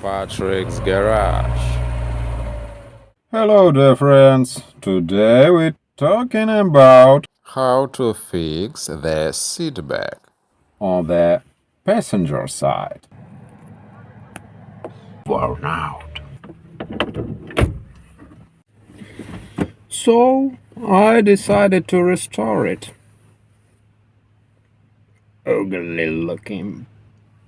Patrick's Garage. Hello there friends, today we're talking about How to fix the seat back. on the passenger side. Worn out. So I decided to restore it. Ugly looking.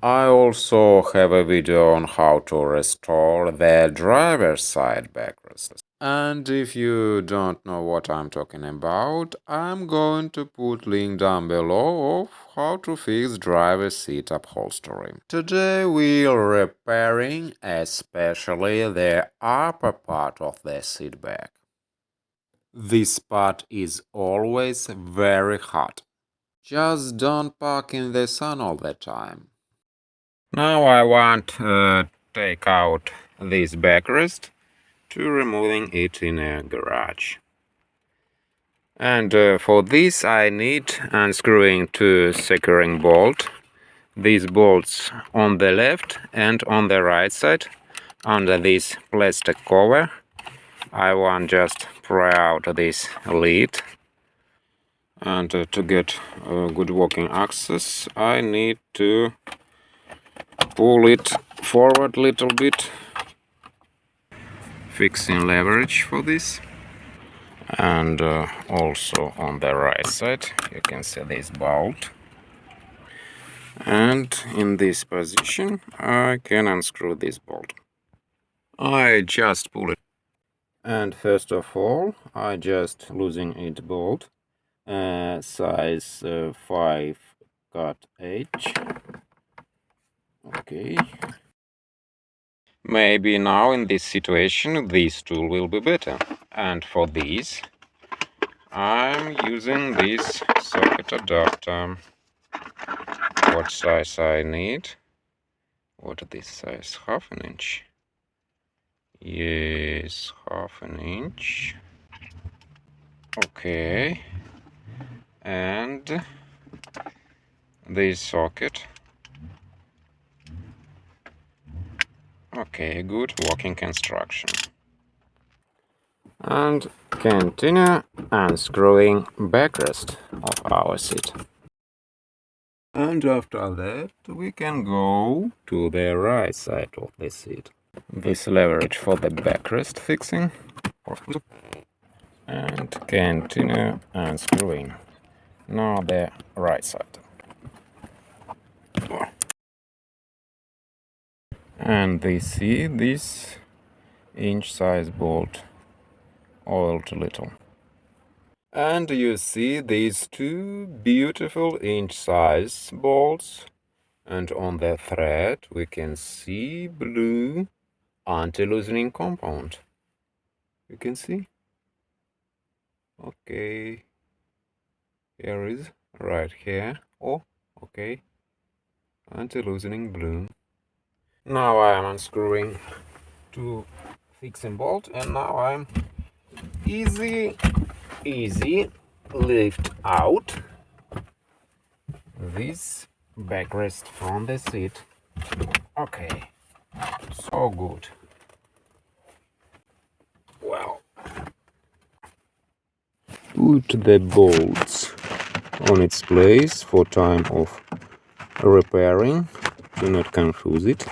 I also have a video on how to restore the driver's side backrest. And if you don't know what I'm talking about, I'm going to put link down below of how to fix driver's seat upholstery. Today we're repairing especially the upper part of the seat back. This part is always very hot. Just don't park in the sun all the time. Now I want to take out this backrest to removing it in a garage. And for this I need unscrewing two securing bolt. These bolts on the left and on the right side under this plastic cover. I want just pry out this lid, and to get good working access I need to pull it forward a little bit, fixing leverage for this. And also on the right side you can see this bolt, and in this position I can unscrew this bolt. I just pull it, and first of all I just loosen it bolt size 5 cut H. Okay, maybe now in this situation this tool will be better, and for this I'm using this socket adapter. What size I need? What this size? Half an inch? Yes, half an inch. Okay. And this socket. Okay, good working construction. And continue unscrewing backrest of our seat. And after that we can go to the right side of the seat. This leverage for the backrest fixing. And continue unscrewing. Now the right side. And they see this inch size bolt oiled a little. And you see these two beautiful inch size bolts, and on the thread we can see blue anti-loosening compound. You can see? Okay. Here is right here. Oh, okay. Anti-loosening blue. Now I am unscrewing two fixing bolt, and now I'm easy lift out this backrest from the seat. Okay, so good. Well, put the bolts on its place for time of repairing. Do not confuse it.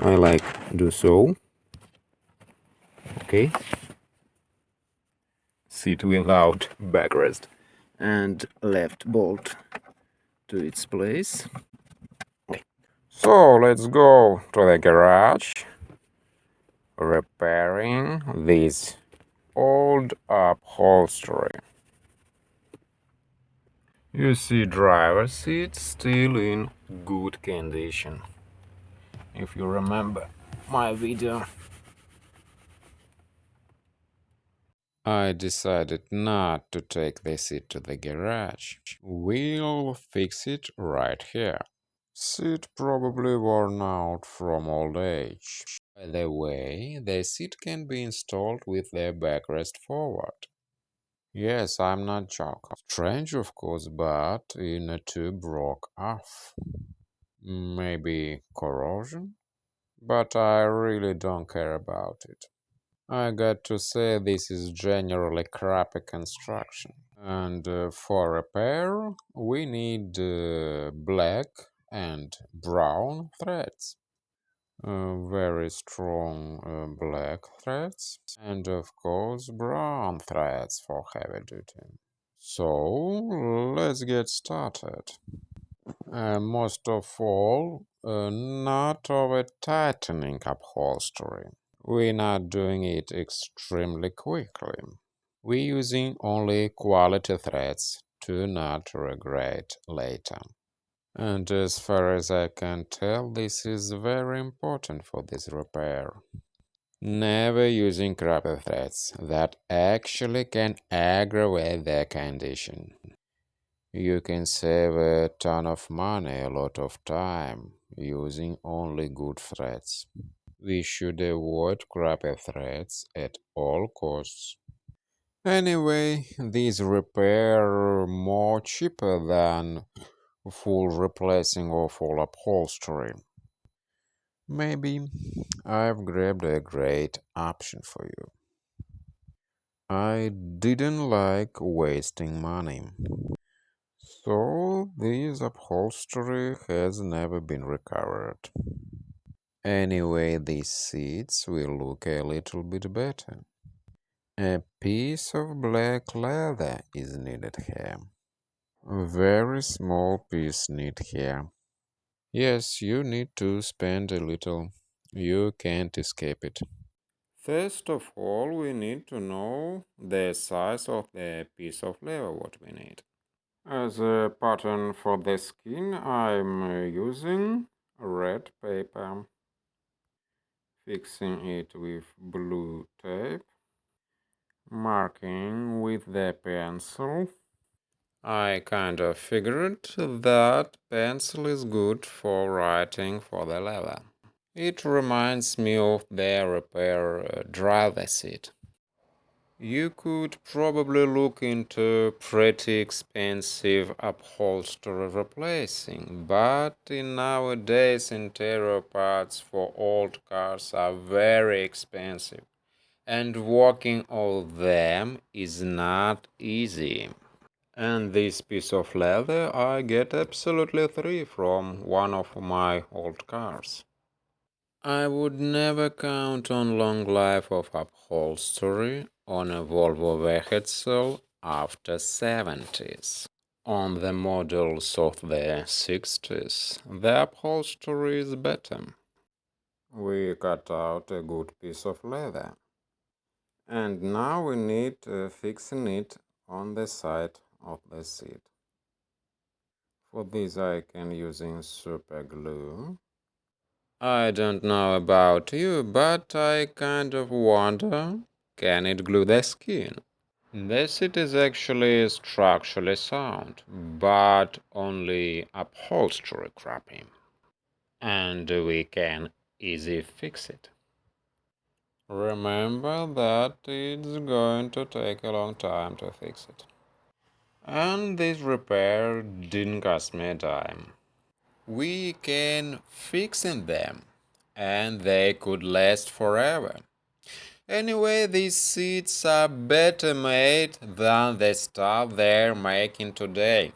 I like do so. Okay. Seat without backrest and left bolt to its place. So let's go to the garage, repairing this old upholstery. You see driver's seat still in good condition. If you remember my video. I decided not to take the seat to the garage. We'll fix it right here. Seat probably worn out from old age. By the way, the seat can be installed with the backrest forward. Yes, I'm not joking. Strange, of course, but in a two broke off. Maybe corrosion? but I really don't care about it. I got to say this is generally crappy construction. And for repair, we need black and brown threads. Very strong black threads, and of course, brown threads for heavy duty. So, let's get started. Most of all, not over tightening upholstery. We're not doing it extremely quickly. We're using only quality threads to not regret later. And as far as I can tell, this is very important for this repair. Never using crappy threads that actually can aggravate their condition. You can save a ton of money, a lot of time, using only good threads. We should avoid crappy threads at all costs. Anyway, these repair more cheaper than full replacing of all upholstery. Maybe I've grabbed a great option for you. I didn't like wasting money. So this upholstery has never been recovered. Anyway, these seats will look a little bit better. A piece of black leather is needed here. A very small piece needed here. Yes, you need to spend a little. You can't escape it. First of all, we need to know the size of the piece of leather what we need. As a pattern for the skin, I'm using red paper, fixing it with blue tape, marking with the pencil. I kind of figured that pencil is good for writing for the leather. It reminds me of the repair driver seat. You could probably look into pretty expensive upholstery replacing, but in nowadays interior parts for old cars are very expensive, and working all them is not easy. And this piece of leather I get absolutely free from one of my old cars. I would never count on long life of upholstery on a Volvo vehicle after 70s. On the models of the 60s, the upholstery is better. We cut out a good piece of leather. And now we need fixing it on the side of the seat. For this I can using super glue. I don't know about you, but I kind of wonder, can it glue the skin? The seat is actually structurally sound, but only upholstery crappy. And we can easy fix it. Remember that it's going to take a long time to fix it. And this repair didn't cost me a dime. We can fix them, and they could last forever. Anyway, these seats are better made than the stuff they're making today.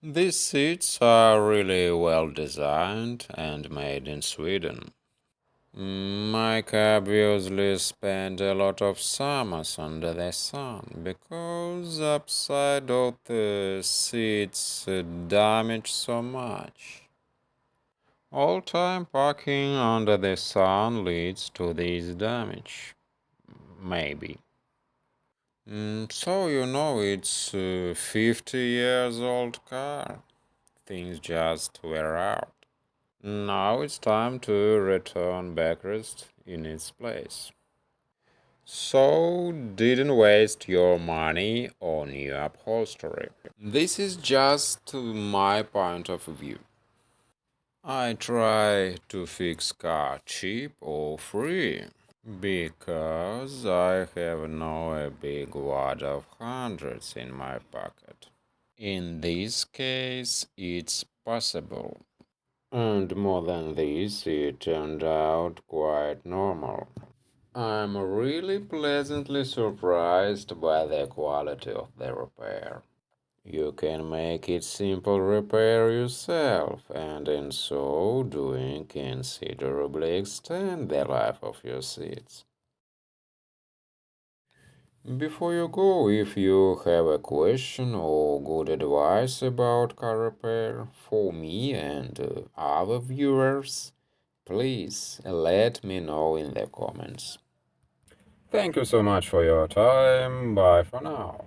These seats are really well designed and made in Sweden. Mike obviously spent a lot of summers under the sun because upside of the seats damaged so much. All-time parking under the sun leads to this damage. Maybe. So you know it's a 50 years old car. Things just wear out. Now it's time to return backrest in its place. So didn't waste your money on new upholstery. This is just my point of view. I try to fix car cheap or free because I have now a big wad of hundreds in my pocket. In this case, it's possible. And more than this, it turned out quite normal. I'm really pleasantly surprised by the quality of the repair. You can make it simple repair yourself, and in so doing, considerably extend the life of your seats. Before you go, if you have a question or good advice about car repair for me and other viewers, please let me know in the comments. Thank you so much for your time. Bye for now.